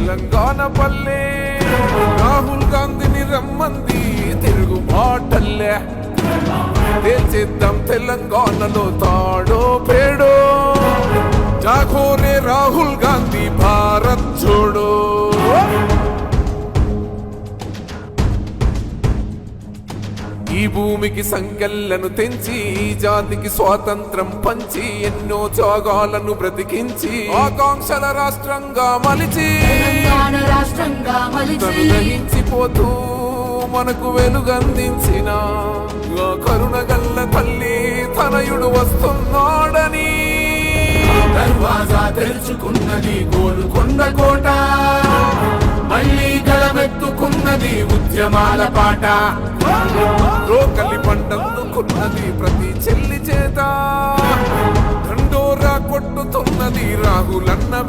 తెలంగాణ పల్లె రాహుల్ గాంధీని రమ్మంది తిరుగుబాటల్లే తేల్చేద్దాం తెలంగాణలో తాడో పేడో జాగోరే రాహుల్ గాంధీ భారత్ జోడో ఈ భూమికి సంఖ్యలను తెంచి ఈ జాతికి స్వాతంత్రం పంచి ఎన్నో త్యాగాలను బ్రతికించి ఆకాంక్షల రాష్ట్రంగా మలిచి గ్రహించిపోతూ మనకు వెలుగందించిన కరుణగల్ల తల్లి తనయుడు వస్తున్నాడని దర్వాజా తెరుచుకున్నది గోల్కొండ కోట మళ్ళీ గళమెత్తుకున్నది ఉద్యమాల పాట రోకలి పండందుకున్నది ప్రతి చెల్లి చేత దండోరా కొట్టుతున్నది రాహులన్న